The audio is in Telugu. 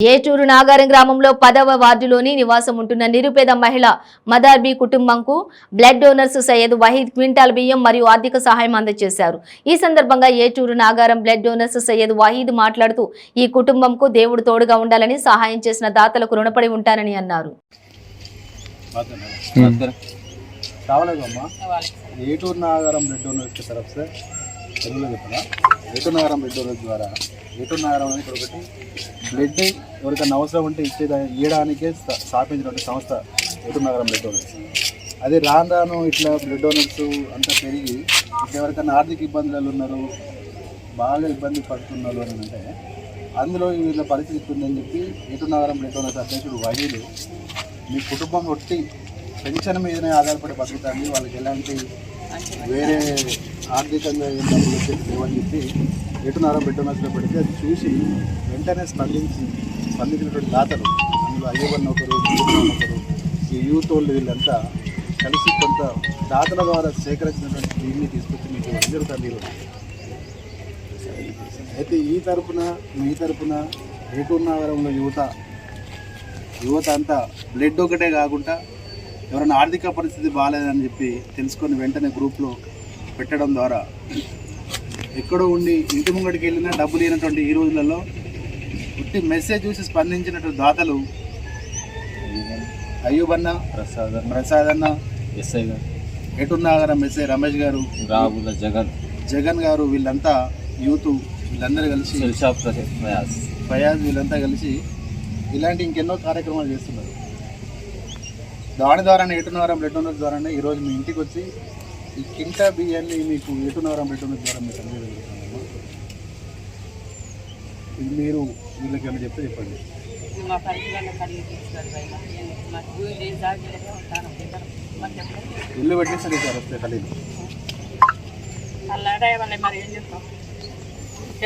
ఏటూరు నాగారం గ్రామంలో 10వ వార్డులోని నివాసం ఉంటున్న నిరుపేద మహిళ మదార్బీ కుటుంబంకు blood donors Syed Waheed quintal బియ్యం మరియు ఆర్థిక సహాయం అందజేశారు. ఈ సందర్భంగా ఏటూరు నాగారం బ్లడ్ డోనర్స్ సయ్యద్ వహీద్ మాట్లాడుతూ ఈ కుటుంబంకు దేవుడు తోడుగా ఉండాలని, సహాయం చేసిన దాతలకు రుణపడి ఉంటానని అన్నారు. ఏటూరు నాగారం బ్లడ్ డోనర్స్ तरफ से తెలుగులో చెప్తున్నా. ఏటూరు నాగారం బ్లడ్ డోనర్స్ ద్వారా ఏటూరు నాగారం ఇక్కడ ఒకటి బ్లడ్ ఎవరికైనా అవసరం ఉంటే ఇవ్వడానికే స్థాపించినటువంటి సంస్థ ఏటూరు నాగారం బ్లడ్ డోనర్స్. అదే రాను రాను ఇట్లా బ్లడ్ డోనర్స్ అంతా పెరిగి ఎవరికైనా ఆర్థిక ఇబ్బందులు ఉన్నారు, బాగా ఇబ్బంది పడుతున్నారు అని అంటే అందులో వీళ్ళ పరిస్థితి ఉందని చెప్పి ఏటూరు నాగారం బ్లడ్ డోనర్స్ అధ్యక్షుడు వహీద్ మీ కుటుంబం ఒట్టి పెన్షన్ మీదనే ఆధారపడి బతుకుతుంది, వాళ్ళకి ఎలాంటి వేరే ఆర్థికంగా ఏమని చెప్పి ఏటూరు నాగారం బ్లడ్ డోనర్స్లో పెడితే అది చూసి వెంటనే స్పందించినటువంటి దాతలు, అందులో అయ్యవన్ ఒకరు, ఈ యూత్ వాళ్ళు వీళ్ళంతా కలిసి కొంత దాతల ద్వారా సేకరించినటువంటి దీన్ని తీసుకొచ్చి మీకు ఇవ్వడం జరుగుతుంది ఈరోజు. అయితే మీ తరపున ఏటూరు నాగారంలో యువత అంతా బ్లడ్ ఒకటే కాకుండా ఎవరైనా ఆర్థిక పరిస్థితి బాగాలేదని చెప్పి తెలుసుకొని వెంటనే గ్రూప్లో పెట్టడం ద్వారా ఎక్కడో ఉండి ఇంటి ముంగడికి వెళ్ళినా డబ్బు లేనటువంటి ఈ రోజులలో పుట్టి మెసేజ్ చూసి స్పందించినటువంటి దాతలు అయ్యూబ్ అన్న, ప్రసాద్ అన్న, ఎస్ఐ గారు, ఏటూరు నాగారం ఎస్ఐ రమేష్ గారు, జగన్ గారు, వీళ్ళంతా యూత్ వీళ్ళందరూ కలిసి ఫయాజ్ వీళ్ళంతా కలిసి ఇలాంటి ఇంకెన్నో కార్యక్రమాలు చేస్తున్నారు. దాని ద్వారానే ఏటూరు నాగారం బ్లడ్ డోనర్స్ ద్వారానే ఈరోజు మీ ఇంటికి వచ్చి ఈ కింటా బియ్యాన్ని మీకు ఏటూరు నాగారం బ్లడ్ డోనర్స్ ద్వారా మీకు అందజేయగలుగుతున్నాము. ఇది మీరు వీళ్ళకి ఏమైనా చెప్తే చెప్పండి. ఇల్లు పెట్టేసరికి సార్ వస్తే ఖాళీ